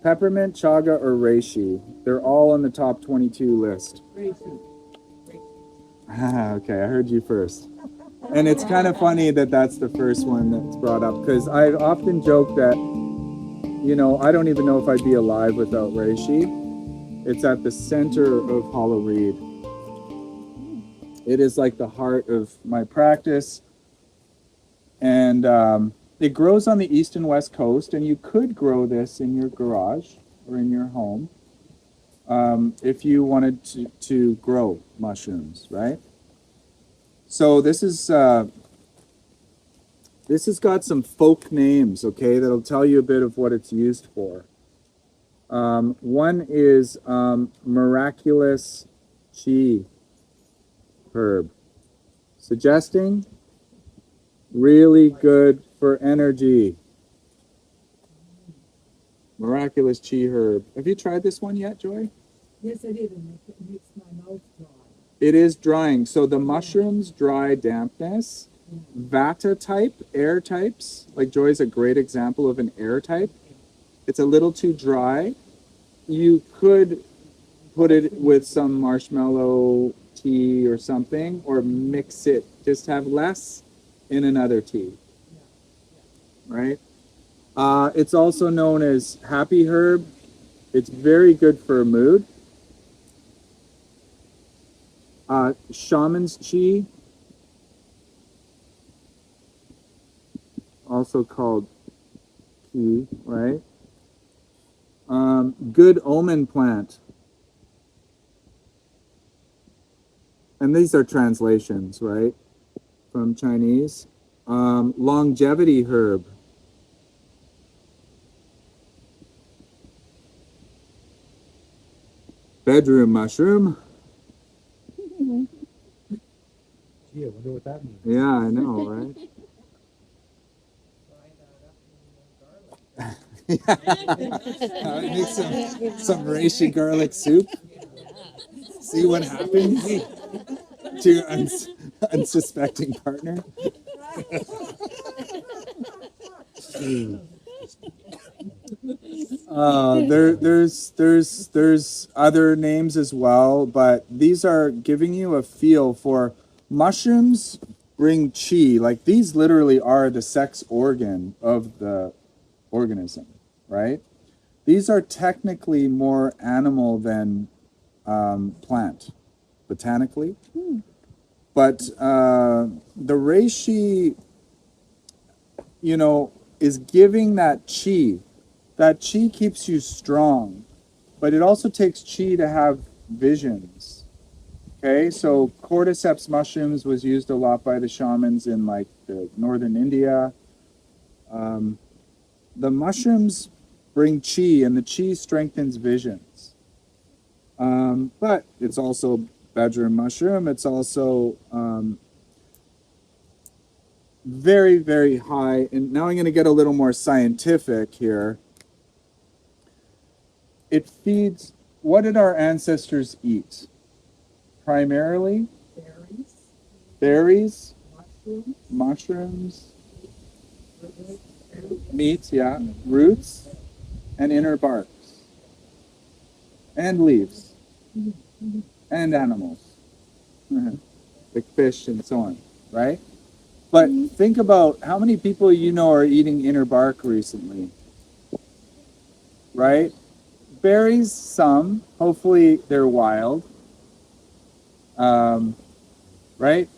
Peppermint, chaga, or reishi. They're all on the top 22 list. Okay, I heard you first. And it's kind of funny that that's the first one that's brought up, because I often joke that, you know, I don't even know if I'd be alive without reishi. It's at the center of hollow reed. It is like the heart of my practice. And it grows on the east and west coast, and you could grow this in your garage or in your home if you wanted to grow mushrooms, right? So this has got some folk names, okay, that'll tell you a bit of what it's used for. One is miraculous chi herb, suggesting really good for energy. Miraculous chi herb. Have you tried this one yet, Joy? Yes, I did, and it makes my mouth dry. It is drying. So the mushrooms dry dampness. Vata type, air types, like Joy's a great example of an air type. It's a little too dry. You could put it with some marshmallow tea or something, or mix it, just have less in another tea, right? It's also known as happy herb. It's very good for mood. Shaman's chi, also called ki, right? Good omen plant. And these are translations, right? From Chinese. Longevity herb. Bedroom mushroom. Gee, I wonder what that means. Yeah, I know, right? Make some reishi garlic soup. See what happens to your unsuspecting partner. There's other names as well, but these are giving you a feel for mushrooms. Bring chi, like these literally are the sex organ of the organism, right? These are technically more animal than plant, botanically. But the reishi, you know, is giving that chi. That chi keeps you strong, but it also takes chi to have visions. Okay, so cordyceps mushrooms was used a lot by the shamans in like the northern India. The mushrooms bring chi, and the chi strengthens visions. But it's also bedroom mushroom. It's also very, very high. And now I'm going to get a little more scientific here. It feeds, what did our ancestors eat? Primarily? Berries, mushrooms, meat, yeah, roots, and inner barks, and leaves, and animals, like fish and so on, right? But think about how many people you know are eating inner bark recently, right? Berries, some, hopefully they're wild, right?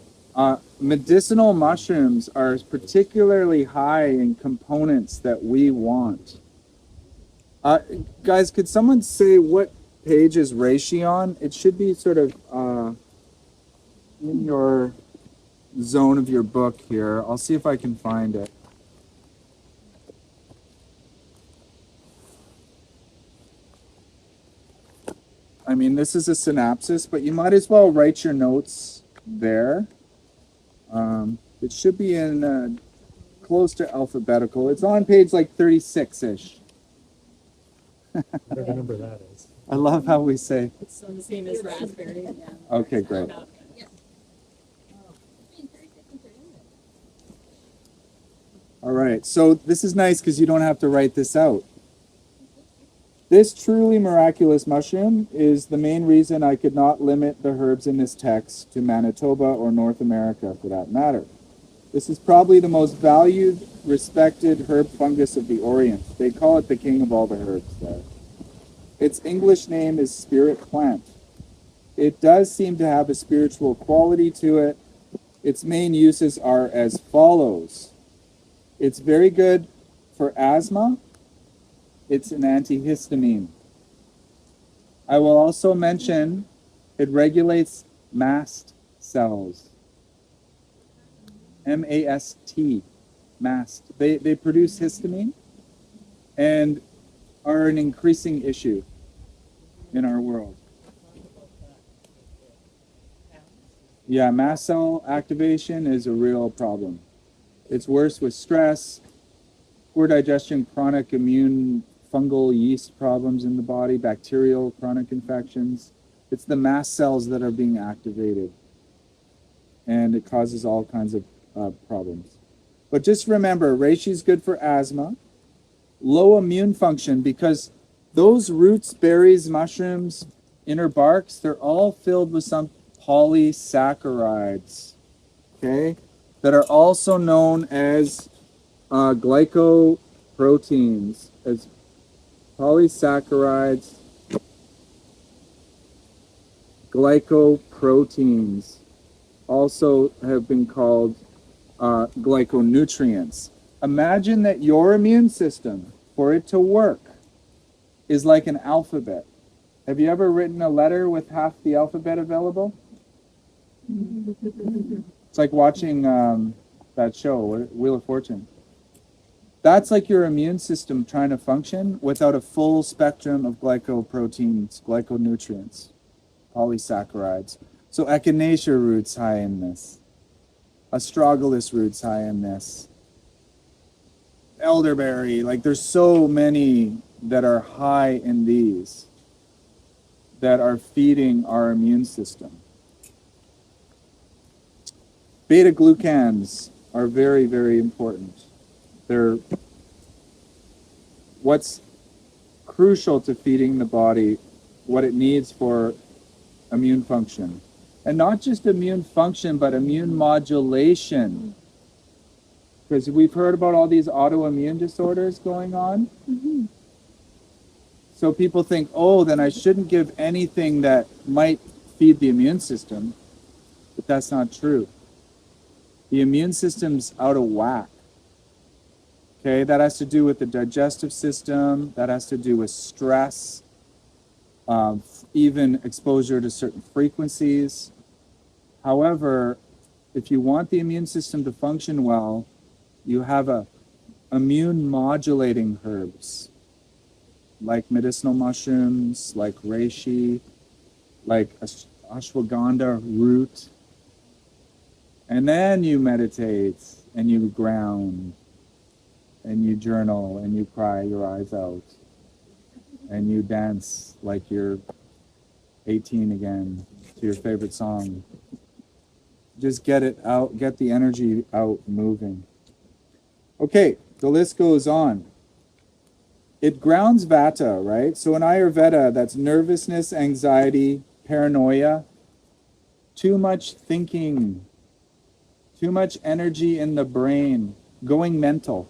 Medicinal mushrooms are particularly high in components that we want. Guys, could someone say what page is reishi on? It should be sort of in your zone of your book here. I'll see if I can find it. I mean, this is a synopsis, but you might as well write your notes there. It should be in close to alphabetical. It's on page like 36-ish. Whatever number that is. I love how we say. It's the same as raspberry. Yeah. Okay, great. All right, so this is nice because you don't have to write this out. This truly miraculous mushroom is the main reason I could not limit the herbs in this text to Manitoba or North America for that matter. This is probably the most valued, respected herb fungus of the Orient. They call it the king of all the herbs there. Its English name is spirit plant. It does seem to have a spiritual quality to it. Its main uses are as follows. It's very good for asthma. It's an antihistamine. I will also mention it regulates mast cells. M-A-S-T, mast. They produce histamine and are an increasing issue in our world. Yeah, mast cell activation is a real problem. It's worse with stress, poor digestion, chronic immune fungal yeast problems in the body, bacterial chronic infections. It's the mast cells that are being activated, and it causes all kinds of problems. But just remember, reishi is good for asthma, low immune function, because those roots, berries, mushrooms, inner barks, they're all filled with some polysaccharides, okay, that are also known as glycoproteins, as polysaccharides, glycoproteins, also have been called glyconutrients. Imagine that your immune system, for it to work, is like an alphabet. Have you ever written a letter with half the alphabet available? It's like watching that show, Wheel of Fortune. That's like your immune system trying to function without a full spectrum of glycoproteins, glyconutrients, polysaccharides. So echinacea root's high in this. Astragalus root's high in this. Elderberry, like there's so many that are high in these that are feeding our immune system. Beta glucans are very, very important. They're what's crucial to feeding the body what it needs for immune function. And not just immune function, but immune modulation. Because we've heard about all these autoimmune disorders going on. Mm-hmm. So people think, oh, then I shouldn't give anything that might feed the immune system. But that's not true. The immune system's out of whack. Okay, that has to do with the digestive system. That has to do with stress, even exposure to certain frequencies. However, if you want the immune system to function well, you have immune modulating herbs like medicinal mushrooms, like reishi, like ashwagandha root. And then you meditate and you ground and you journal and you cry your eyes out and you dance like you're 18 again to your favorite song. Just get it out, get the energy out moving. Okay, the list goes on. It grounds vata, right? So in Ayurveda, that's nervousness, anxiety, paranoia, too much thinking, too much energy in the brain, going mental.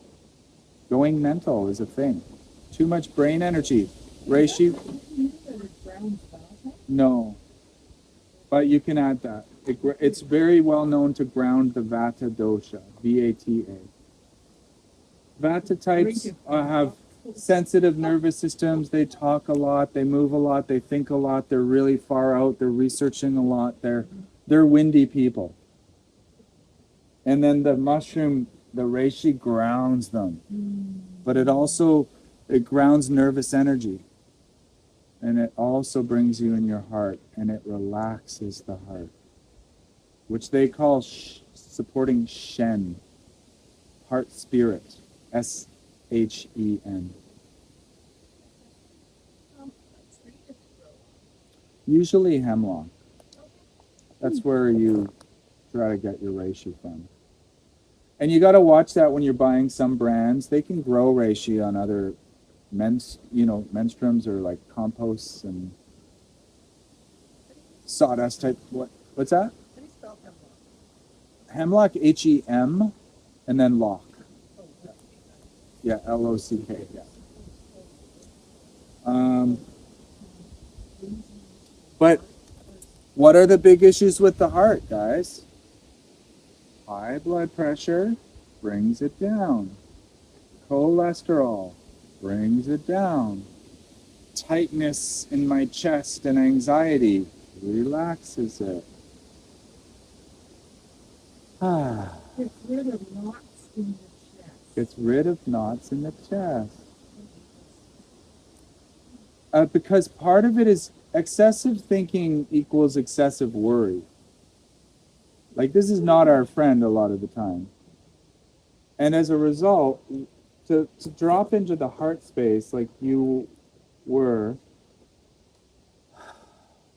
Going mental is a thing. Too much brain energy. Reishi? No. But you can add that. It's very well known to ground the Vata dosha, V-A-T-A. Vata types have sensitive nervous systems. They talk a lot, they move a lot, they think a lot, they're really far out, they're researching a lot, they're windy people. And then the mushroom, the reishi, grounds them. But it grounds nervous energy. And it also brings you in your heart, and it relaxes the heart, which they call supporting Shen, heart spirit, S-H-E-N. Usually hemlock. That's where you try to get your reishi from. And you got to watch that when you're buying some brands. They can grow reishi on other menstruums or like composts and sawdust type. What's that? How do you spell hemlock? Hemlock, Hem, and then lock. Oh, that's me. Yeah, Lock. Yeah. But what are the big issues with the heart, guys? High blood pressure brings it down. Cholesterol brings it down. Tightness in my chest and anxiety relaxes it. Gets rid of knots in the chest. Gets rid of knots in the chest. Because part of it is excessive thinking equals excessive worry. Like, this is not our friend a lot of the time. And as a result, to drop into the heart space like you were,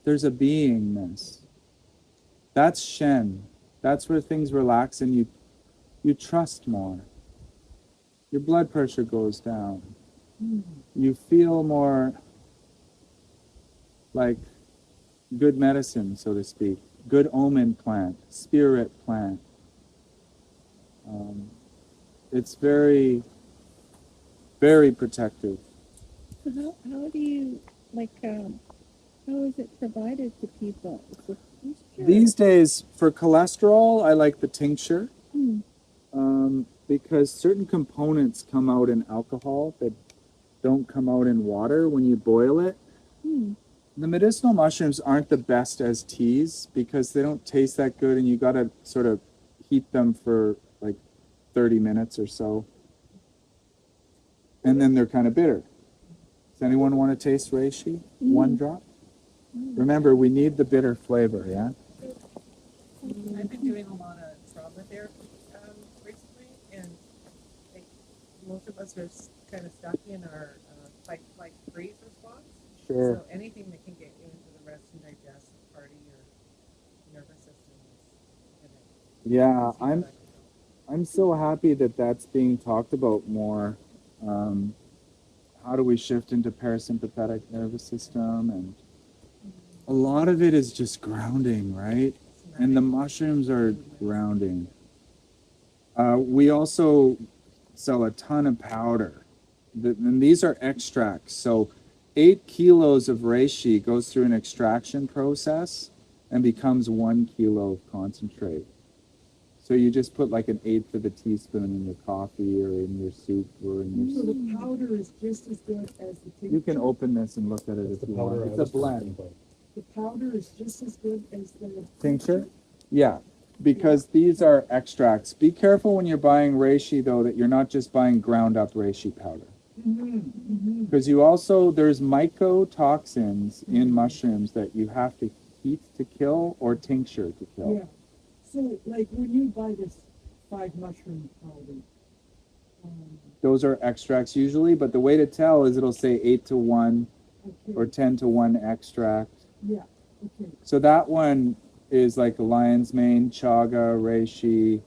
there's a beingness. That's Shen. That's where things relax and you trust more. Your blood pressure goes down. You feel more like good medicine, so to speak. Good omen plant, spirit plant. It's very, very protective. So how do you, like, how is it provided to people? Is it tincture? These days, for cholesterol, I like the tincture. Hmm. Because certain components come out in alcohol that don't come out in water when you boil it. Hmm. The medicinal mushrooms aren't the best as teas because they don't taste that good, and you gotta sort of heat them for like 30 minutes or so. And then they're kind of bitter. Does anyone want to taste reishi? One drop? Remember, we need the bitter flavor, yeah? I've been doing a lot of trauma therapy recently, and like, most of us are kind of stuck in our fight, flight, freeze response. Sure. So anything that can get you into the rest and digest part of your nervous system is gonna. Yeah, see how that can help. I'm so happy that that's being talked about more. How do we shift into parasympathetic nervous system? And a lot of it is just grounding, right? And the mushrooms are grounding. We also sell a ton of powder. And these are extracts. So 8 kilos of reishi goes through an extraction process and becomes 1 kilo of concentrate. So you just put like an eighth of a teaspoon in your coffee or in your soup or in So your... the powder is just as good as the tincture. You can open this and look at it That's if the you powder want. I It's was a talking blend. about. The powder is just as good as the Tincture? Yeah, because these are extracts. Be careful when you're buying reishi, though, that you're not just buying ground up reishi powder. Because you also, there's mycotoxins in mushrooms that you have to heat to kill or tincture to kill. Yeah. So, like, when you buy this 5 mushroom powder, Those are extracts usually, but the way to tell is it'll say 8 to 1 okay, or 10 to 1 extract. yeah, okay. So that one is like lion's mane, chaga, reishi,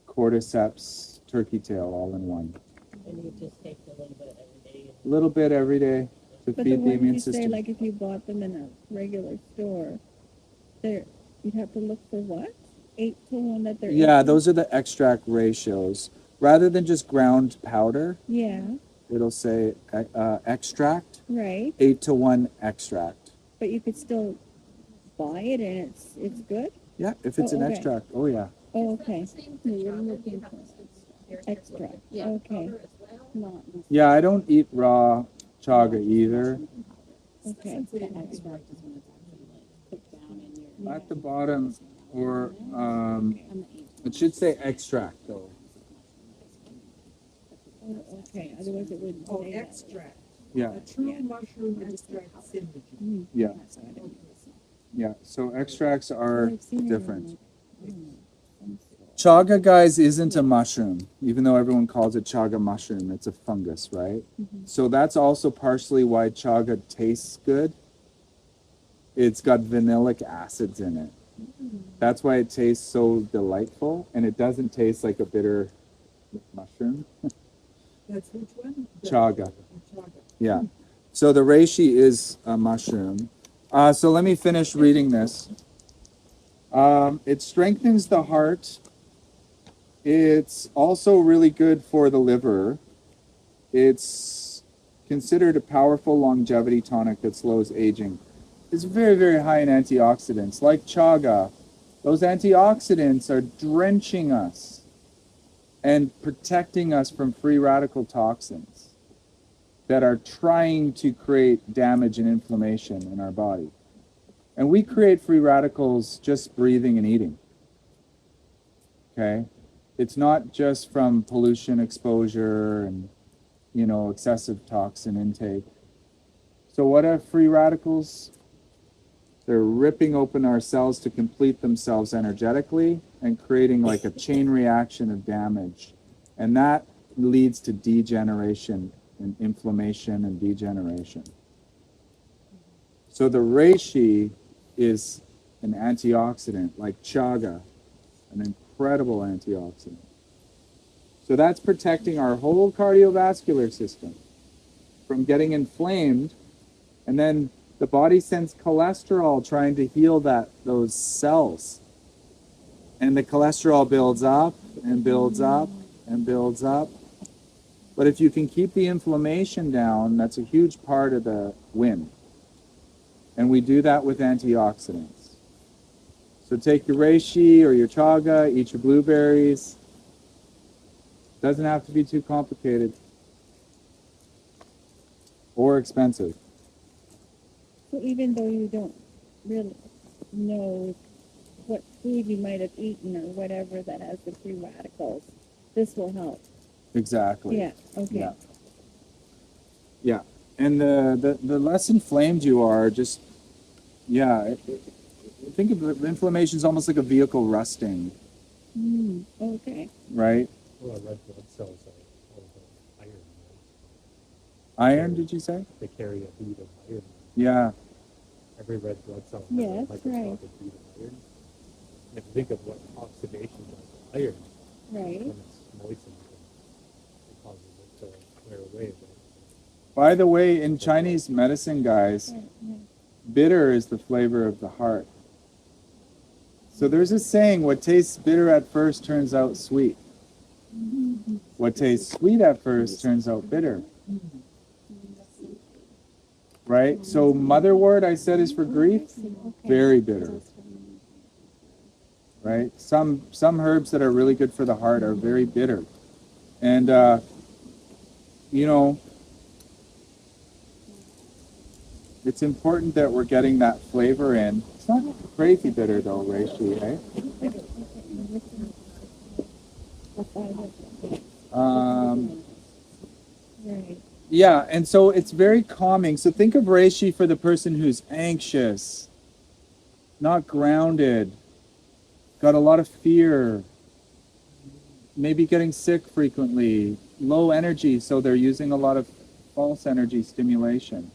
cordyceps, turkey tail, all in one. And you just take a little bit every day. A little bit every day to But the feed the ones immune you say, system. like, if you bought them in a regular store, you'd have to look for what? 8 to 1 that they're... Yeah, 8 to- those are the extract ratios. Rather than just ground powder, Yeah, it'll say extract, right. 8 to 1 extract. But you could still buy it and it's good? Yeah, if it's Oh, an okay. extract. Oh, yeah. Oh, okay. Same No, for you're chocolate, looking you have for to switch extract. Yeah, Okay. powder as well. Not Yeah, I don't eat raw chaga either. okay. The extract is when it's actually like put down in your. At the bottom, or On the it should say extract though. Oh, okay. Otherwise it wouldn't Oh, say that. extract. Yeah, A true mushroom extract synergy. Mm. yeah, Okay. yeah. So extracts are I've seen it in, different. like, some Chaga, guys, isn't a mushroom, even though everyone calls it chaga mushroom. It's a fungus, right? So that's also partially why chaga tastes good. It's got vanillic acids in it. That's why it tastes so delightful, and it doesn't taste like a bitter mushroom. That's which one? The- Chaga. the chaga. Yeah. So the reishi is a mushroom. So let me finish reading this. It strengthens the heart. It's also really good for the liver. It's considered a powerful longevity tonic that slows aging. It's very, very high in antioxidants, like chaga. Those antioxidants are drenching us and protecting us from free radical toxins that are trying to create damage and inflammation in our body. And we create free radicals just breathing and eating. Okay? It's not just from pollution exposure and, excessive toxin intake. So what are free radicals? They're ripping open our cells to complete themselves energetically and creating like a chain reaction of damage. And that leads to degeneration and inflammation and degeneration. So the reishi is an antioxidant like chaga, an incredible antioxidant. So that's protecting our whole cardiovascular system from getting inflamed, and then the body sends cholesterol trying to heal those cells. And the cholesterol builds up and builds up and builds up. But if you can keep the inflammation down, that's a huge part of the win. And we do that with antioxidants. So take your reishi or your chaga, eat your blueberries. Doesn't have to be too complicated or expensive. So even though you don't really know what food you might have eaten or whatever that has the free radicals, this will help. Exactly. Yeah, okay. Yeah. And the less inflamed you are, just, think of inflammation as almost like a vehicle rusting, Okay. right? Well, red blood cells are all about iron. Right? Iron, did you say? They carry a bead of iron. Yeah. Every red blood cell has Yes, a microscopic bead of iron. And if you think of what oxidation does to iron, Right. when it's moistened, it causes it to wear away a bit. By the way, in Chinese medicine, guys, bitter is the flavor of the heart. So there's a saying, what tastes bitter at first turns out sweet. What tastes sweet at first turns out bitter. Right? So motherwort, I said, is for grief. Very bitter. Right? Some herbs that are really good for the heart are very bitter. And, it's important that we're getting that flavor in. It's not crazy bitter though, reishi, eh? Right. Yeah, and so it's very calming. So think of reishi for the person who's anxious, not grounded, got a lot of fear, maybe getting sick frequently, low energy, so they're using a lot of false energy stimulation.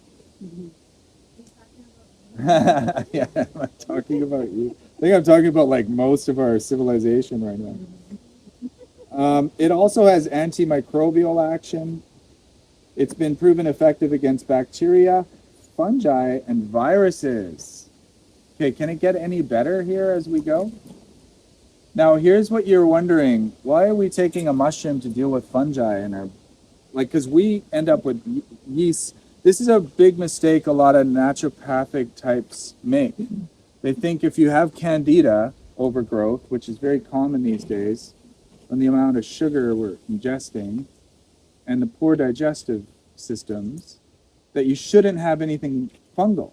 Yeah, I'm talking about you. I think I'm talking about like most of our civilization right now. It also has antimicrobial action. It's been proven effective against bacteria, fungi, and viruses. Okay, can it get any better here as we go? Now, here's what you're wondering. Why are we taking a mushroom to deal with fungi in our, because we end up with yeast. This is a big mistake a lot of naturopathic types make. They think if you have candida overgrowth, which is very common these days, and the amount of sugar we're ingesting, and the poor digestive systems, that you shouldn't have anything fungal,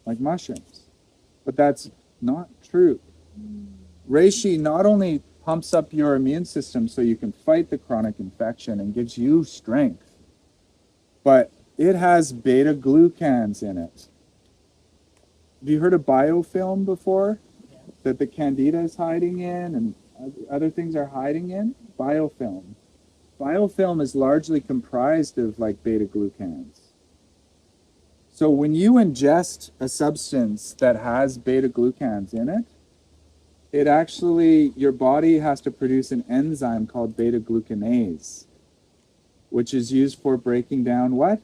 like mushrooms. But that's not true. Reishi not only pumps up your immune system so you can fight the chronic infection and gives you strength, but it has beta-glucans in it. Have you heard of biofilm before? That the candida is hiding in and other things are hiding in? Biofilm. Biofilm is largely comprised of like beta-glucans. So when you ingest a substance that has beta-glucans in it, it actually, your body has to produce an enzyme called beta-glucanase, which is used for breaking down what?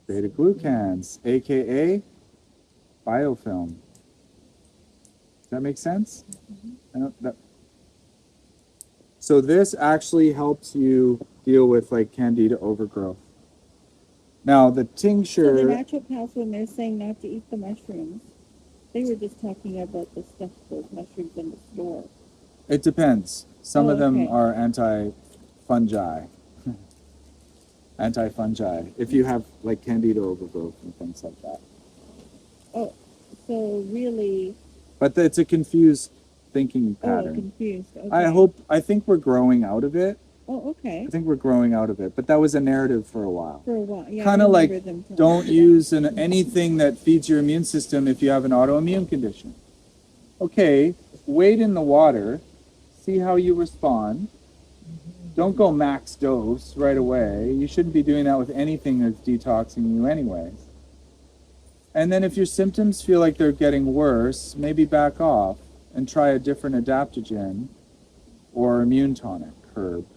beta glucans, aka biofilm. Does that make sense? I don't, that, so this actually helps you deal with like candida overgrowth. Now the So the tincture, naturopaths, when they're saying not to eat the mushrooms, they were just talking about the stuff, those mushrooms in the store. it depends. Some Oh, of them okay. are anti-fungi. Anti-fungi. If you have like candida overgrowth and things like that. Oh, so really, But it's a confused thinking oh, pattern. confused. Okay. I think we're growing out of it. Oh, okay. I think we're growing out of it. But that was a narrative for a while. For a while, yeah. Kind I of like, remember them telling don't me that. use anything that feeds your immune system if you have an autoimmune condition. Okay, wade in the water, see how you respond. Don't go max dose right away. You shouldn't be doing that with anything that's detoxing you anyways. And then if your symptoms feel like they're getting worse, maybe back off and try a different adaptogen or immune tonic herb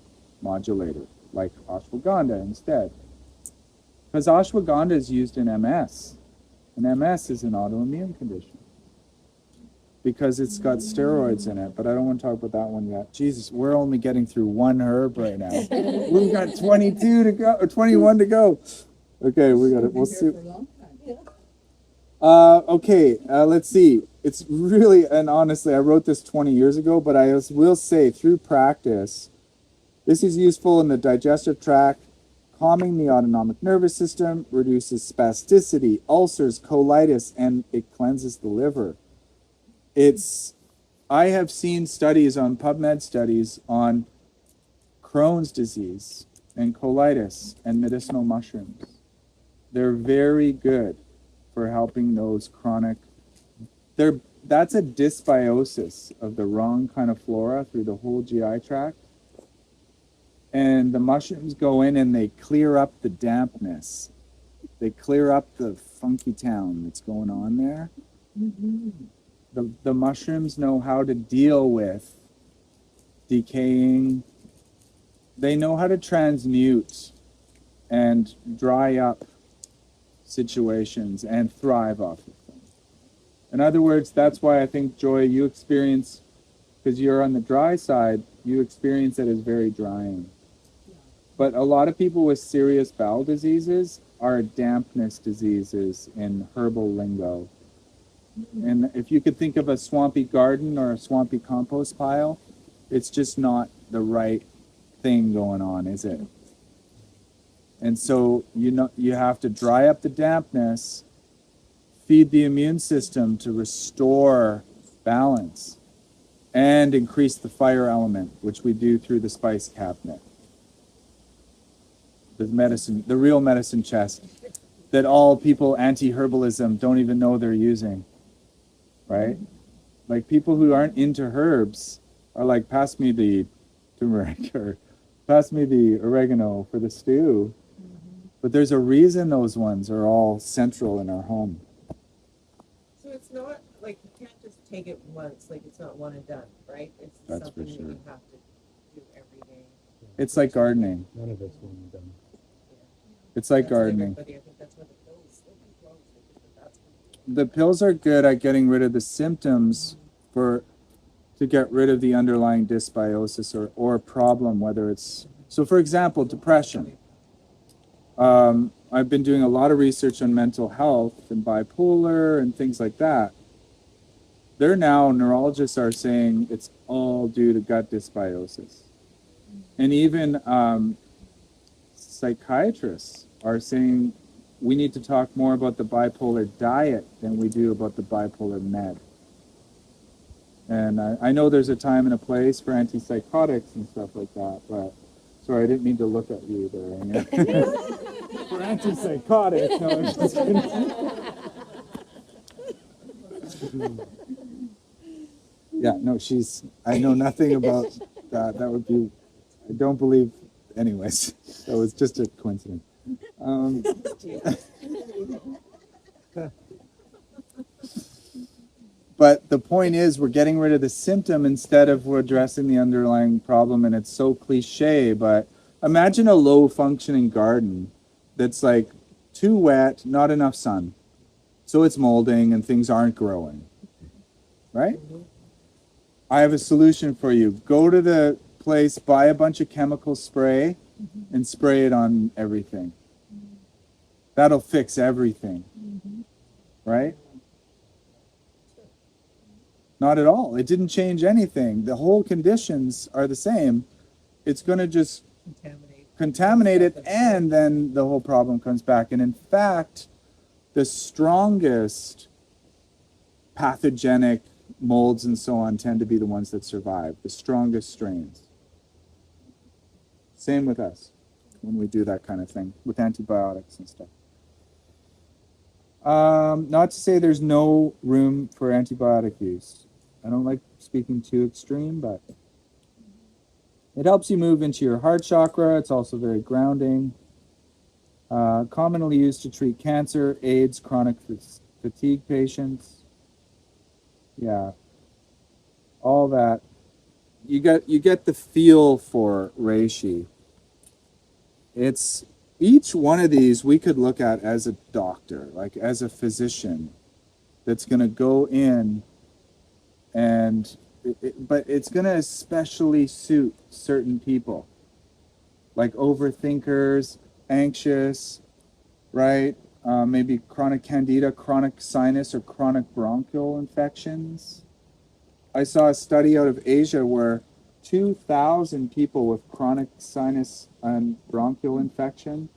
modulator like ashwagandha instead. Because ashwagandha is used in MS. And MS is an autoimmune condition. Because it's got steroids in it, but I don't want to talk about that one yet. Jesus, we're only getting through one herb right now. We've got 22 to go, or 21 to go. Okay, we got it. We'll see. Let's see. It's really, and honestly, I wrote this 20 years ago, but I will say through practice, this is useful in the digestive tract, calming the autonomic nervous system, reduces spasticity, ulcers, colitis, and it cleanses the liver. I have seen studies on PubMed studies on Crohn's disease and colitis and medicinal mushrooms. They're very good for helping those chronic. That's a dysbiosis of the wrong kind of flora through the whole GI tract. And the mushrooms go in and they clear up the dampness. They clear up the funky town that's going on there. The mushrooms know how to deal with decaying. They know how to transmute and dry up situations and thrive off of them. In other words, that's why I think, Joy, you experience, because you're on the dry side, you experience it as very drying. But a lot of people with serious bowel diseases are dampness diseases in herbal lingo. And if you could think of a swampy garden or a swampy compost pile, it's just not the right thing going on, is it? And so you have to dry up the dampness, feed the immune system to restore balance, and increase the fire element, which we do through the spice cabinet. The real medicine chest that all people anti-herbalism don't even know they're using. Right? Like people who aren't into herbs are like, pass me the turmeric or pass me the oregano for the stew. But there's a reason those ones are all central in our home. So it's not like you can't just take it once, like it's not one and done, right? It's That's something for that sure. you have to do every day. It's like gardening. None of us will be done. It's like That's what gardening. everybody, I think that's what the pills, that's The pills are good at getting rid of the symptoms to get rid of the underlying dysbiosis or problem, whether it's, so for example, depression. I've been doing a lot of research on mental health and bipolar and things like that. Neurologists are saying it's all due to gut dysbiosis. And even psychiatrists are saying we need to talk more about the bipolar diet than we do about the bipolar med. And I know there's a time and a place for antipsychotics and stuff like that, but sorry, I didn't mean to look at you there. Anya. For antipsychotics, no, I'm just kidding. Yeah, no, I know nothing about that. That would be, I don't believe, anyways, that was just a coincidence. But the point is, we're getting rid of the symptom instead of we're addressing the underlying problem, and it's so cliche, but imagine a low-functioning garden that's like too wet, not enough sun. So it's molding and things aren't growing. Right? I have a solution for you. Go to the place, buy a bunch of chemical spray, and spray it on everything. That'll fix everything. Right? Not at all. It didn't change anything. The whole conditions are the same. It's going to just contaminate it, and then the whole problem comes back. And in fact, the strongest pathogenic molds and so on tend to be the ones that survive, the strongest strains. Same with us when we do that kind of thing with antibiotics and stuff. Not to say there's no room for antibiotic use. I don't like speaking too extreme, but it helps you move into your heart chakra. It's also very grounding. Commonly used to treat cancer, AIDS, chronic fatigue patients. Yeah, all that. You get the feel for reishi. It's each one of these we could look at as a doctor, like as a physician, that's going to go in and but it's going to especially suit certain people, like overthinkers, anxious, right? Maybe chronic candida, chronic sinus, or chronic bronchial infections. I saw a study out of Asia where 2,000 people with chronic sinus and bronchial infection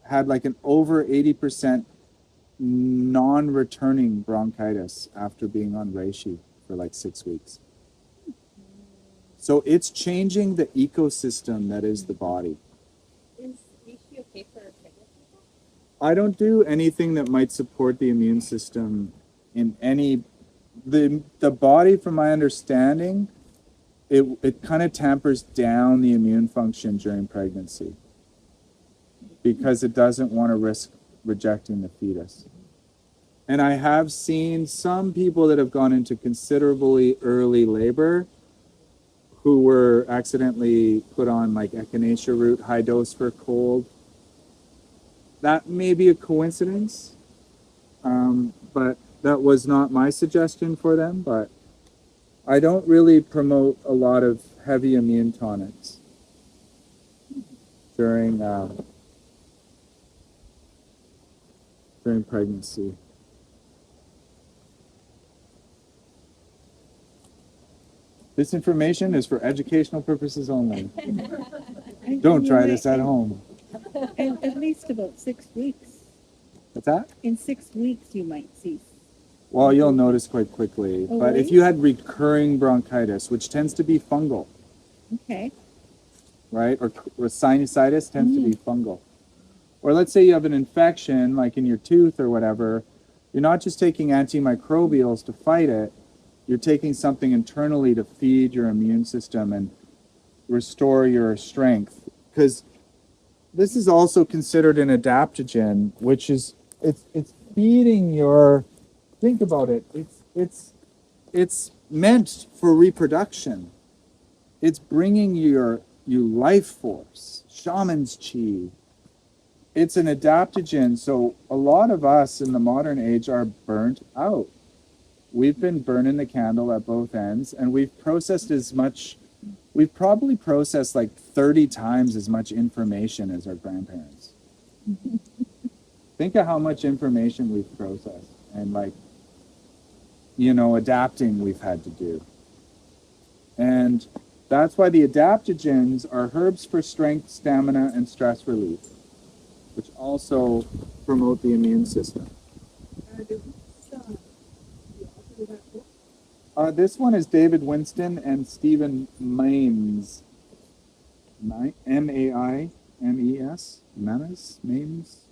had like an over 80% non-returning bronchitis after being on reishi for like 6 weeks. So it's changing the ecosystem that is the body. Is reishi okay for pregnant people? I don't do anything that might support the immune system in any the body, from my understanding, it kind of tampers down the immune function during pregnancy because it doesn't want to risk rejecting the fetus. And I have seen some people that have gone into considerably early labor who were accidentally put on like echinacea root, high dose for cold. That may be a coincidence, but that was not my suggestion for them. But I don't really promote a lot of heavy immune tonics during pregnancy. This information is for educational purposes only. Don't try this at home. At least about 6 weeks. What's that? In 6 weeks, you might see. Well, you'll notice quite quickly. Oh, But if really? you had recurring bronchitis, which tends to be fungal, Okay. right? Or sinusitis tends to be fungal. Or let's say you have an infection, like in your tooth or whatever, you're not just taking antimicrobials to fight it, you're taking something internally to feed your immune system and restore your strength. Because this is also considered an adaptogen, which is it's feeding your. Think about it. It's meant for reproduction. It's bringing you life force, shaman's chi. It's an adaptogen. So a lot of us in the modern age are burnt out. We've been burning the candle at both ends, and we've processed as much. We've probably processed like 30 times as much information as our grandparents. Think of how much information we've processed and adapting we've had to do. And that's why the adaptogens are herbs for strength, stamina, and stress relief, which also promote the immune system. This one is David Winston and Stephen Maimes. M-A-I-M-E-S? Maimes?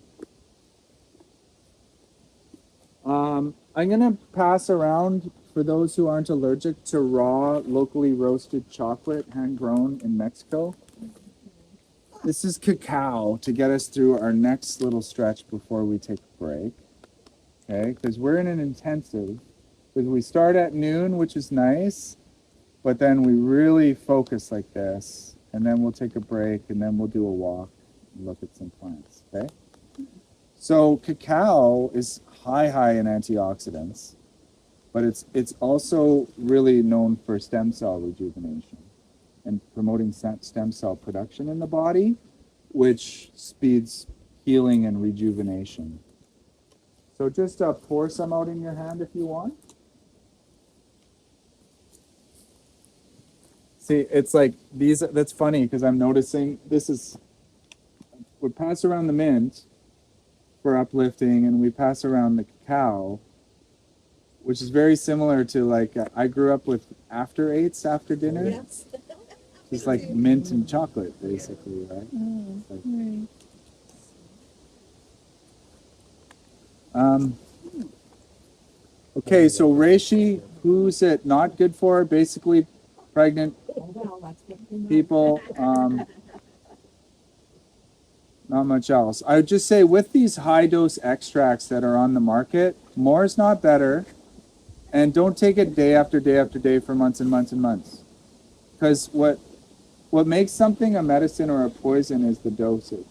I'm going to pass around, for those who aren't allergic to raw, locally roasted chocolate, hand-grown in Mexico. This is cacao to get us through our next little stretch before we take a break. Okay, because we're in an intensive. Because we start at noon, which is nice, but then we really focus like this, and then we'll take a break, and then we'll do a walk and look at some plants, okay? So cacao is high in antioxidants, but it's also really known for stem cell rejuvenation and promoting stem cell production in the body, which speeds healing and rejuvenation. So just pour some out in your hand if you want. See, it's like these. That's funny because I'm noticing this is. We pass around the mint for uplifting, and we pass around the cacao, which is very similar to like I grew up with after eights after dinner. Yes. It's like mint and chocolate, basically, right? Oh, Like, right. okay, so reishi, who's it not good for? Basically, pregnant Oh, well, that's good to know. people. Not much else. I would just say with these high dose extracts that are on the market, more is not better. And don't take it day after day after day for months and months and months. Because what makes something a medicine or a poison is the dosage.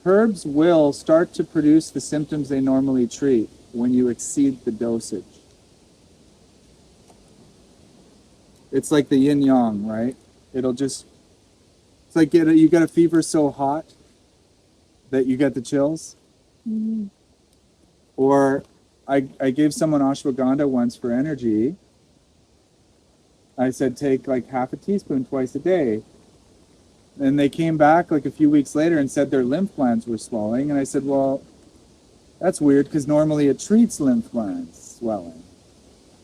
Herbs will start to produce the symptoms they normally treat when you exceed the dosage. It's like the yin yang, right? It's like you get a fever so hot that you get the chills. Mm-hmm. Or I gave someone ashwagandha once for energy. I said take like half a teaspoon twice a day. And they came back like a few weeks later and said their lymph glands were swelling. And I said, well, that's weird because normally it treats lymph glands swelling.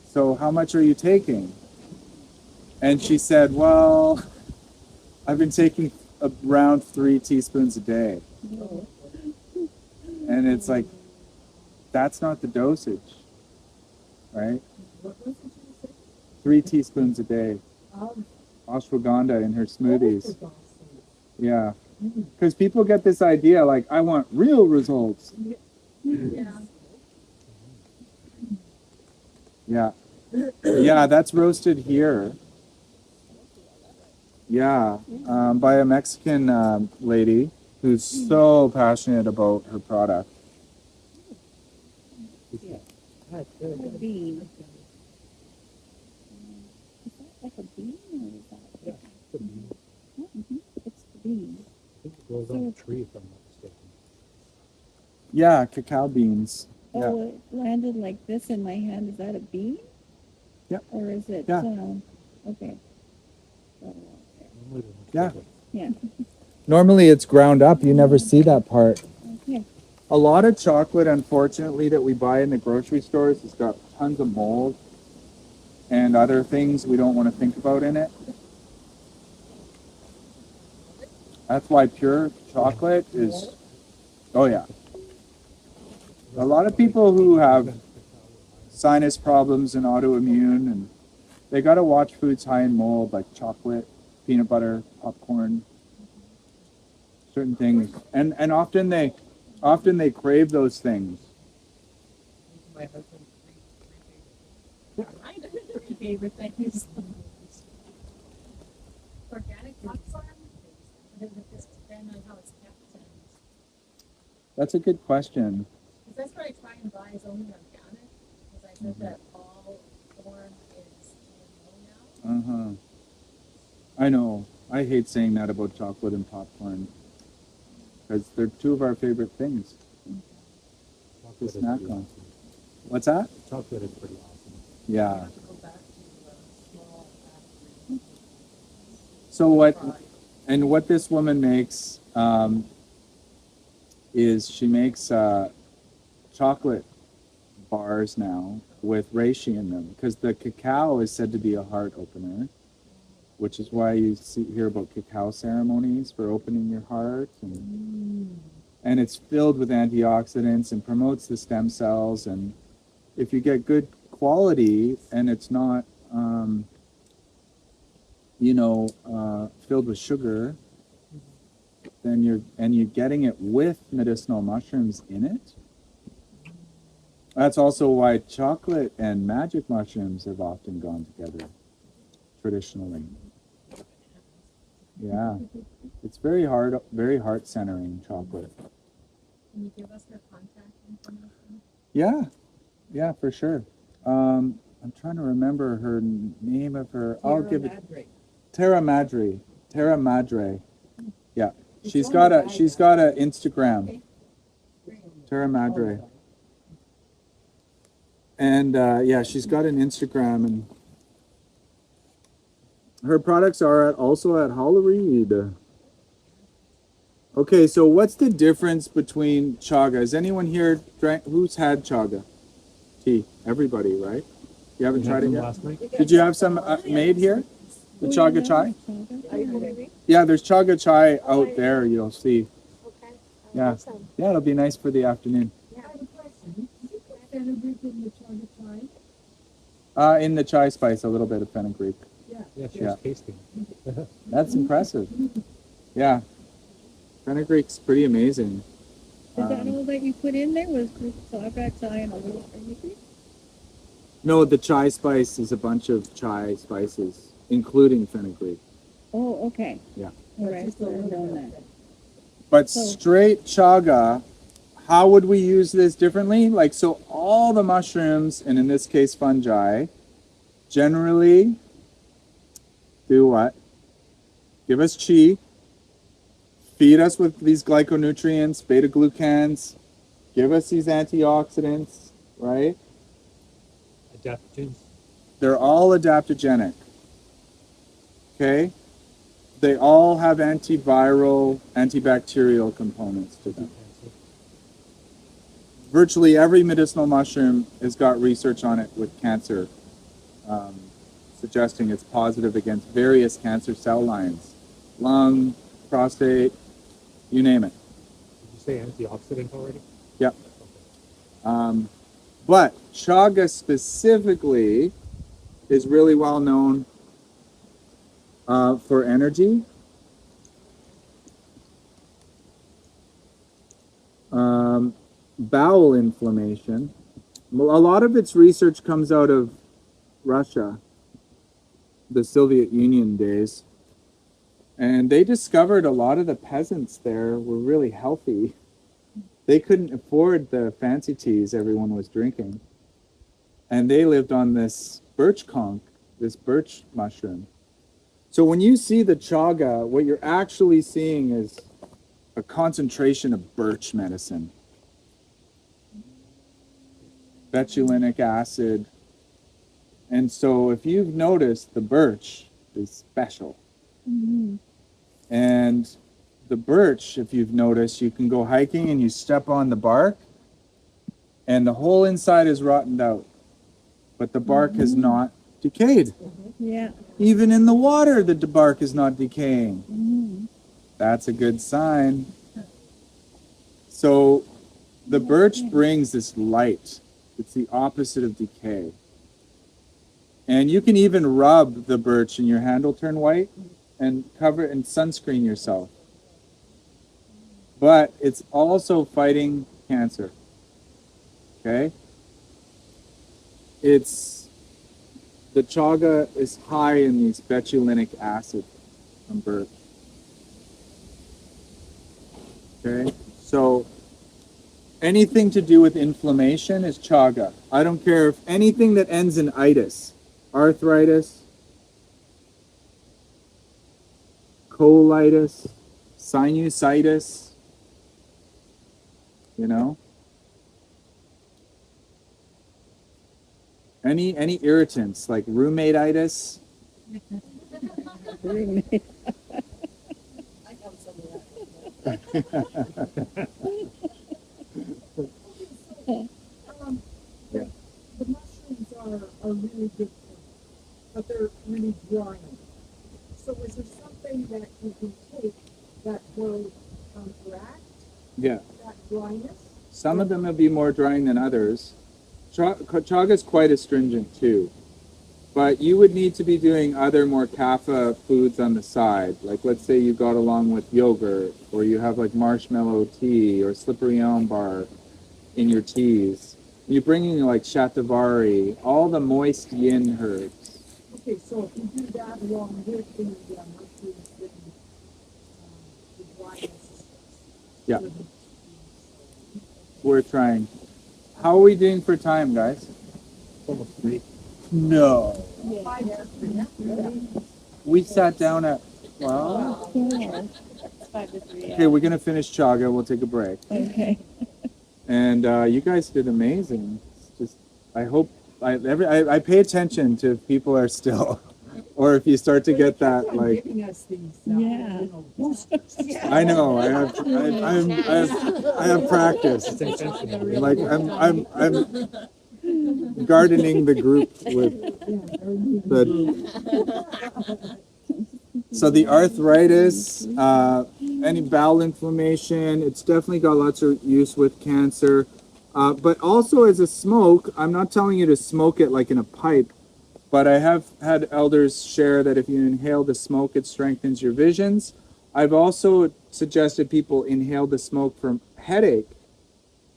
So how much are you taking? And she said, well, I've been taking around 3 teaspoons a day. And it's like, that's not the dosage, right? What was it you said? 3 teaspoons a day. Ashwagandha in her smoothies. Yeah. Because people get this idea like, I want real results. Yeah. Yeah. Yeah, that's roasted here. Yeah. By a Mexican lady who's so passionate about her product. A bean. Is that like a bean or is that? Yeah, it's a bean. Mm-hmm. It's the bean. I think it grows on a tree if I'm not mistaken. Yeah, cacao beans. Yeah. Oh, it landed like this in my hand. Is that a bean? Yep. Or is it? Yeah. Okay. Oh, okay. Normally they're much Yeah. bigger. Yeah. Normally it's ground up. You never see that part. Okay. A lot of chocolate, unfortunately, that we buy in the grocery stores has got tons of mold and other things we don't want to think about in it. That's why pure chocolate is, oh yeah. A lot of people who have sinus problems and autoimmune, and they got to watch foods high in mold like chocolate, peanut butter, popcorn, certain things. And often they crave those things. My husband's three favorite things. Organic popcorn, or does it just depend on how it's kept? That's a good question. Because that's what I try and buy is only organic, because I heard that all corn is GMO now. I know. I hate saying that about chocolate and popcorn because they're 2 of our favorite things Chocolate to is snack pretty on. awesome. What's that? Chocolate is pretty awesome. Yeah. To go back to small factories. So what this woman makes is she makes chocolate bars now with reishi in them because the cacao is said to be a heart opener, which is why you hear about cacao ceremonies for opening your heart, and it's filled with antioxidants and promotes the stem cells. And if you get good quality and it's not filled with sugar, then you're getting it with medicinal mushrooms in it. That's also why chocolate and magic mushrooms have often gone together traditionally. Yeah, it's very heart centering chocolate. Can you give us her contact information? Yeah, for sure. I'm trying to remember her name of her. I'll give it Terra Madre. Terra Madre. Yeah, she's got a Instagram. Terra Madre. And yeah, she's got an Instagram, and her products are also at Hollywood. Okay, so what's the difference between chaga? Has anyone here who's had chaga tea? Everybody, right? You haven't tried it yet? Last night? Did you have some made here? The Oh, you chaga know chai? chaga? Yeah, there's chaga chai out there, you'll see. Okay. Yeah. Awesome. Yeah, it'll be nice for the afternoon. I have a question. Did you put fenugreek in the chaga chai? In the chai spice, a little bit of fenugreek. Yeah, she Yeah. was tasting. That's impressive. Yeah. Fenugreek's pretty amazing. Is that all that you put in there was just chaga chai and a little fenugreek? No, the chai spice is a bunch of chai spices, including fenugreek. Oh, okay. Yeah. All right, so I know that. But So- straight chaga, how would we use this differently? Like, so all the mushrooms, and in this case fungi, generally do what? Give us chi, feed us with these glyconutrients, beta glucans, give us these antioxidants, right? Adaptogens. They're all adaptogenic. Okay? They all have antiviral, antibacterial components to them. Virtually every medicinal mushroom has got research on it with cancer, suggesting it's positive against various cancer cell lines. Lung, prostate, you name it. Did you say antioxidant already? Yep. But chaga specifically is really well known for energy. Bowel inflammation. A lot of its research comes out of Russia, the Soviet Union days. And they discovered a lot of the peasants there were really healthy. They couldn't afford the fancy teas everyone was drinking. And they lived on this birch conch, this birch mushroom. So when you see the chaga, what you're actually seeing is a concentration of birch medicine. Betulinic acid. And so if you've noticed, the birch is special. Mm-hmm. And the birch, if you've noticed, you can go hiking and you step on the bark and the whole inside is rotted out. But the bark has not decayed. Yeah. Even in the water, the bark is not decaying. Mm-hmm. That's a good sign. So the birch brings this light. It's the opposite of decay. And you can even rub the birch and your hand will turn white and cover it and sunscreen yourself. But it's also fighting cancer. Okay? The chaga is high in these betulinic acid from birch. Okay? So anything to do with inflammation is chaga. I don't care if anything that ends in itis, arthritis, colitis, sinusitis, you know? Any irritants like rheumatitis. The mushrooms are really good for you, but they're really drying. So is there something that you can take that will counteract Yeah. that dryness? Some of them will be more drying than others. Chaga is quite astringent too. But you would need to be doing other more kapha foods on the side. Like let's say you got along with yogurt, or you have like marshmallow tea or slippery elm bark in your teas. You bring in like shatavari, all the moist yin herbs. Okay, so if you do that along with the mushrooms, then the dryness. Yeah. worth trying. How are we doing for time, guys? Almost 3. No. Yeah. We sat down at 12. Yeah. It's 5 to 3. Okay, we're gonna finish chaga. We'll take a break. Okay. And you guys did amazing. It's just I hope I pay attention to if people are still, or if you start to get that like. Giving us these, Yeah. I know. I have practice. It's intentional. Like I'm gardening the group with the. So the arthritis, any bowel inflammation, it's definitely got lots of use with cancer. But also as a smoke, I'm not telling you to smoke it like in a pipe, but I have had elders share that if you inhale the smoke, it strengthens your visions. I've also suggested people inhale the smoke from headache,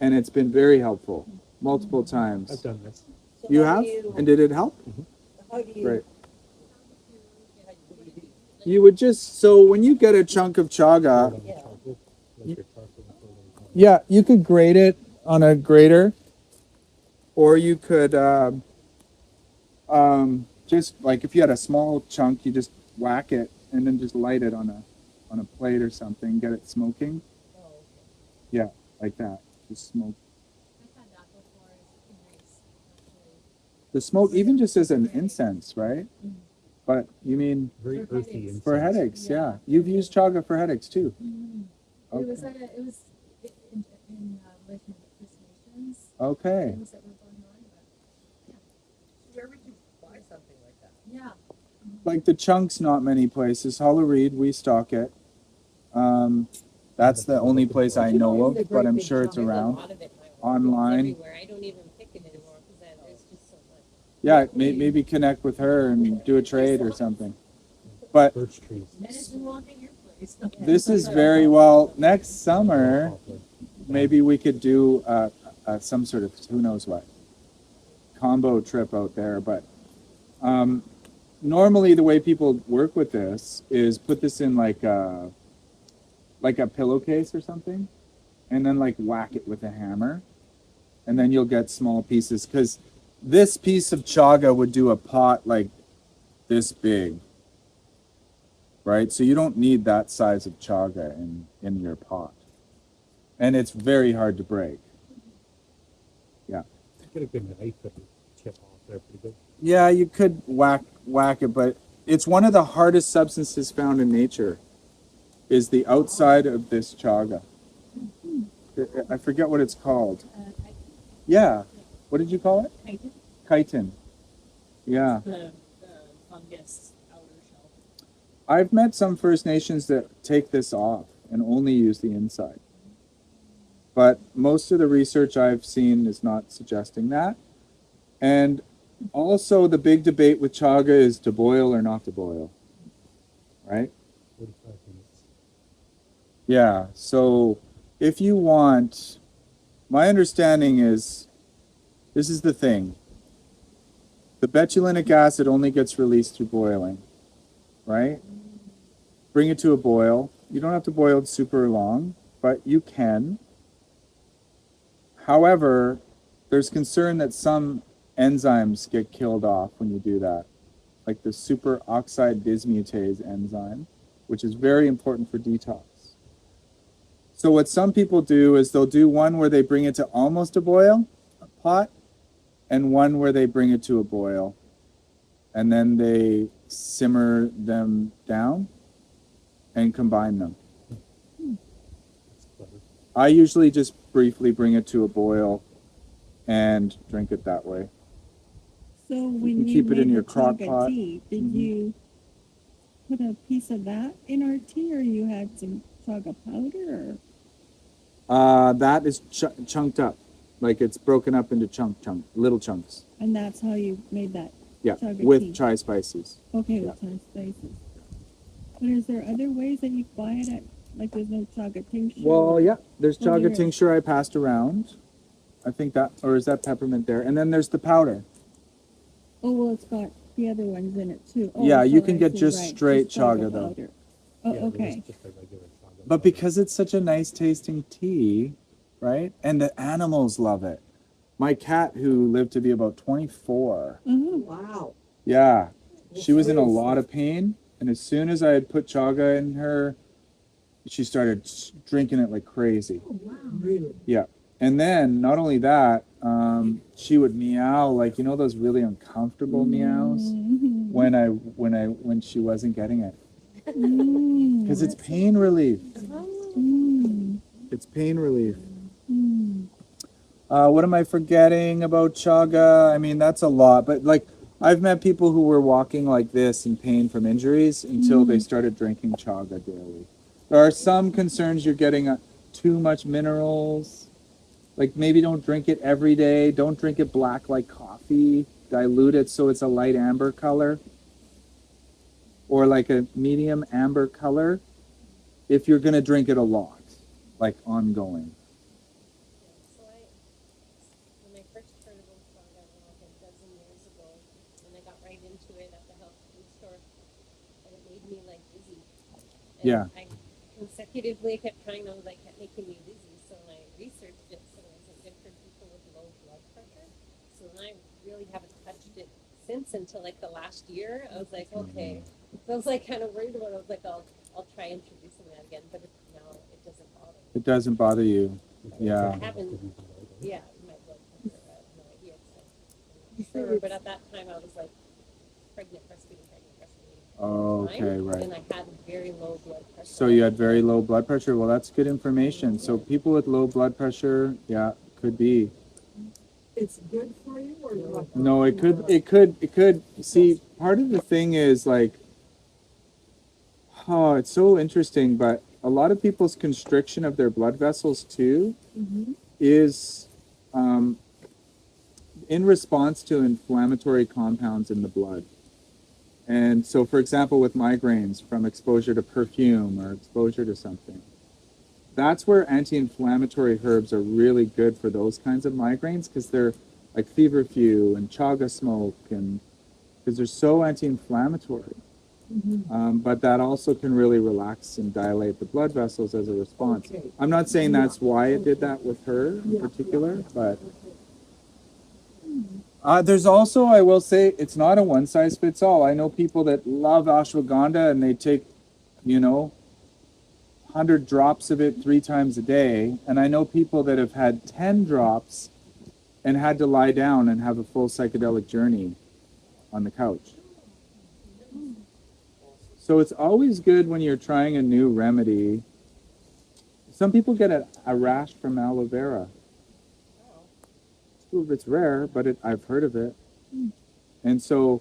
and it's been very helpful multiple I've times. done this. You have? And did it help? How do you? Great. You would just, so when you get a chunk of chaga, Like your chocolate and chocolate. yeah, you could grate it on a grater, or you could just like if you had a small chunk, you just whack it and then just light it on a plate or something, get it smoking. Yeah, like that. Just smoke. I've had that before. It's nice, actually. The smoke, even just as an incense, right? But you mean Very For earthy headaches. incense. for headaches? Yeah, Yeah. you've used chaga for headaches too. It was Okay. in relation to the First Nations Okay. things that were going on, but Where would you buy something like that? yeah. Like the chunks, not many places. Hollow Reed, we stock it. That's the only place I know of, but I'm sure it's There's a around. lot of it in my world. It's Online. everywhere. I don't even pick it anymore because there's just so much. Yeah, maybe connect with her and do a trade or something. But Birch trees. Medicine walking your place. this is very well. Next summer, maybe we could do some sort of who knows what combo trip out there. But normally, the way people work with this is put this in like a pillowcase or something, and then like whack it with a hammer, and then you'll get small pieces. Because this piece of chaga would do a pot like this big, right? So you don't need that size of chaga in your pot, and it's very hard to break. Get a good knife that would chip off there pretty good. Yeah, you could whack it, but it's one of the hardest substances found in nature. Is the outside of this chaga? I forget what it's called. Yeah, what did you call it? Chitin. Yeah, The fungus outer shell. I've met some First Nations that take this off and only use the inside. But most of the research I've seen is not suggesting that. And also the big debate with chaga is to boil or not to boil, right? 45 minutes. Yeah, so if you want, my understanding is, this is the thing. The betulinic acid only gets released through boiling, right? Bring it to a boil. You don't have to boil it super long, but you can. However, there's concern that some enzymes get killed off when you do that, like the superoxide dismutase enzyme, which is very important for detox. So what some people do is they'll do one where they bring it to almost a boil, a pot, and one where they bring it to a boil, and then they simmer them down and combine them. That's clever. I usually just briefly bring it to a boil and drink it that way. So when can you keep it made in your the crock chaga pot. tea, did Mhm. you put a piece of that in our tea, or you had some chaga powder? That is chunked up, like it's broken up into little chunks. And that's how you made that. Yeah, Chaga with tea. chai spices. Okay, Yeah. with some spices. But is there other ways that you buy it at, like there's no chaga tincture? Well, yeah, there's Oh, chaga there is. tincture I passed around. I think that, or is that peppermint there? And then there's the powder. Oh, well, it's got the other ones in it too. Oh, Yeah, you so can I get see, just right, straight just chaga, though. powder. Oh, Yeah, it was okay. just a regular chaga. But because it's such a nice tasting tea, right? And the animals love it. My cat, who lived to be about 24, Wow. yeah, she was in a lot of pain, and as soon as I had put chaga in her, she started drinking it like crazy. Oh, wow. Really? Yeah. And then not only that, she would meow like, you know, those really uncomfortable meows when she wasn't getting it, because it's pain relief. It's pain relief. What am I forgetting about chaga? I mean, that's a lot, but like I've met people who were walking like this in pain from injuries until they started drinking chaga daily. There are some concerns you're getting too much minerals. Like maybe don't drink it every day. Don't drink it black like coffee. Dilute it so it's a light amber color or like a medium amber color if you're going to drink it a lot, like ongoing. So when I first heard about fungi like a dozen years ago, and I got right into it at the health food store, and it made me like dizzy. And Yeah. I consecutively kept trying, I was like, kept making me dizzy. So when I researched it, so is it good for people with low blood pressure? So then I really haven't touched it since until like the last year. I was like, okay. So I was like kind of worried about it. I was like, I'll try introducing that again, but now it doesn't bother me. It doesn't bother you. Yeah. I haven't, yeah, my blood pressure, I have no idea. I'm not sure, but at that time I was like pregnant, breastfeeding. Okay, right. And I had very low blood pressure. So you had very low blood pressure. Well, that's good information. So people with low blood pressure, yeah, could be. It's good for you or not? No, it could. See, part of the thing is like, oh, it's so interesting, but a lot of people's constriction of their blood vessels too is in response to inflammatory compounds in the blood. And so, for example, with migraines from exposure to perfume or exposure to something, that's where anti-inflammatory herbs are really good for those kinds of migraines because they're like feverfew and chaga smoke, and because they're so anti-inflammatory. But that also can really relax and dilate the blood vessels as a response. Okay. I'm not saying that's why it did that with her in particular, but there's also, I will say, it's not a one size fits all. I know people that love ashwagandha and they take, 100 drops of it 3 times a day. And I know people that have had 10 drops and had to lie down and have a full psychedelic journey on the couch. So it's always good when you're trying a new remedy. Some people get a rash from aloe vera. It's rare, but I've heard of it. And so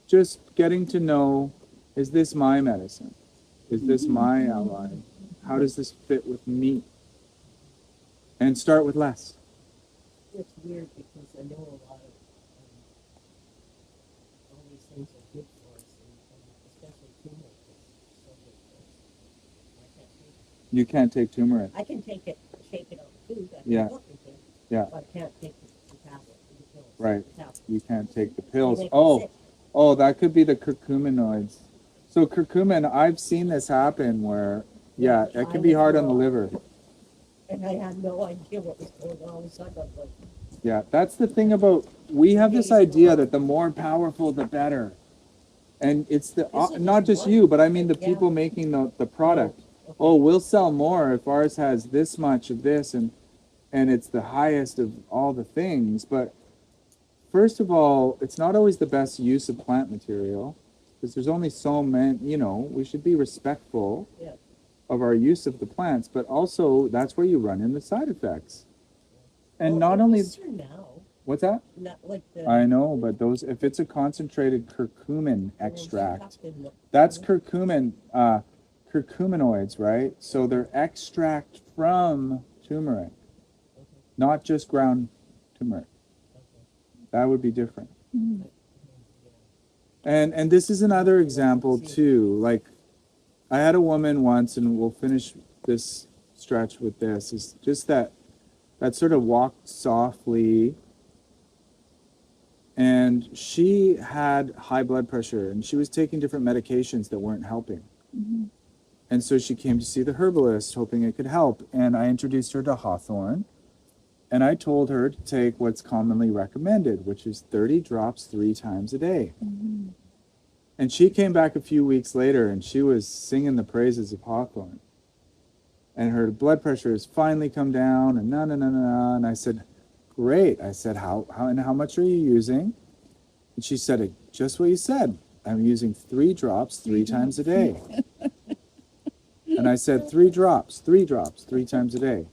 just getting to know, is this my medicine? Is this my ally? How does this fit with me? And start with less. It's weird because I know a lot of all these things are good for us, and especially turmeric is so good for us. I can't take it. You can't take turmeric. I can take it, shake it out food. I can Yeah. cook with it, Yeah. but I can't take the tablet, the pills. Right. The tablet. You can't take the They pills. make me Oh, sick. oh, that could be the curcuminoids. So curcumin, I've seen this happen where, yeah, it can be hard on the liver. And I had no idea what was going on. All of a sudden, I was like, Yeah, that's the thing about, we have this idea that the more powerful, the better. And it's the, not just you, but I mean the people making the product. Oh, we'll sell more if ours has this much of this and it's the highest of all the things. But first of all, it's not always the best use of plant material because there's only so many, we should be respectful yeah. of our use of the plants, but also that's where you run into side effects. And Well, not it only, was now, what's that? not like the. I know, but those, if it's a concentrated curcumin extract, In that's curcumin, curcuminoids, right? So they're extract from turmeric, not just ground turmeric. That would be different. And this is another example too. Like, I had a woman once, and we'll finish this stretch with this, is just that sort of walked softly, and she had high blood pressure, and she was taking different medications that weren't helping. And so she came to see the herbalist, hoping it could help. And I introduced her to hawthorn. And I told her to take what's commonly recommended, which is 30 drops 3 times a day. Mm-hmm. And she came back a few weeks later and she was singing the praises of hawthorn. And her blood pressure has finally come down and And I said, great. I said, how much are you using? And she said, just what you said. I'm using 3 drops 3 times a day. And I said, 3 drops 3 times a day.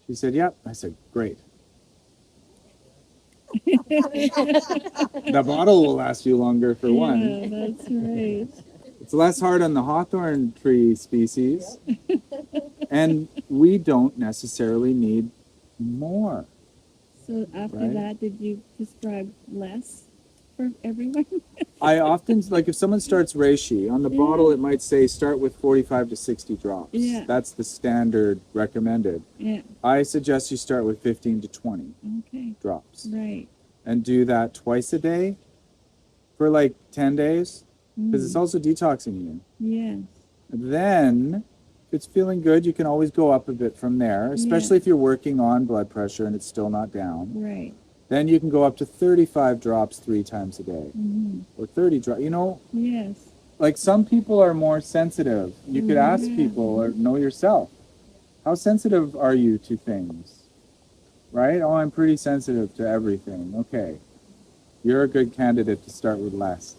She said, yep. I said, great. The bottle will last you longer for one. Yeah, that's right. It's less hard on the hawthorn tree species. And we don't necessarily need more. So after Right. that, did you prescribe less for everyone? I often, like if someone starts reishi, on the bottle it might say start with 45 to 60 drops. Yeah. That's the standard recommended. Yeah. I suggest you start with 15 to 20 Okay. drops. Right. And do that twice a day for like 10 days. Because it's also detoxing you. Yes. Then, if it's feeling good, you can always go up a bit from there, especially if you're working on blood pressure and it's still not down. Right. Then you can go up to 35 drops 3 times a day. Mm-hmm. Or 30 drops. You know, Yes. like some people are more sensitive. You could ask people or know yourself. How sensitive are you to things? Right? Oh, I'm pretty sensitive to everything. Okay. You're a good candidate to start with less.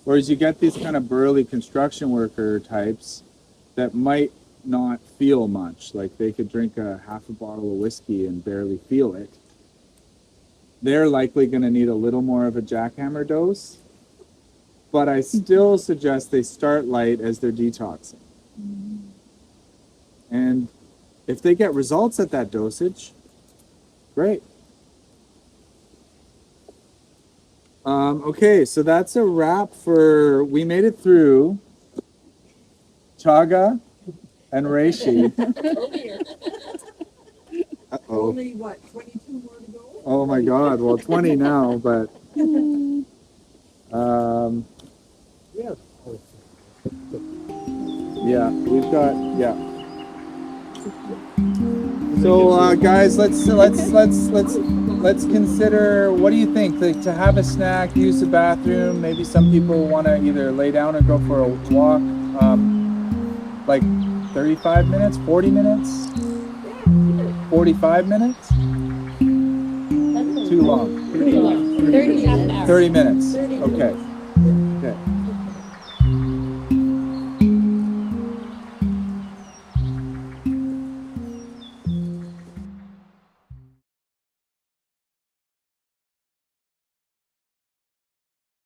Whereas you get these kind of burly construction worker types that might not feel much. Like they could drink a half a bottle of whiskey and barely feel it. They're likely going to need a little more of a jackhammer dose. But I still suggest they start light as they're detoxing. And if they get results at that dosage, great. Okay, so that's a wrap for, we made it through chaga and reishi. Uh-oh. Only what, 22 more to go? Oh my God, well 20 now, but yeah, we've got, yeah. So guys, let's consider, what do you think? Like, to have a snack, use the bathroom, maybe some people want to either lay down or go for a walk, like 35 minutes, 40 minutes, 45 minutes? Too long. 30 minutes. 30 minutes, okay.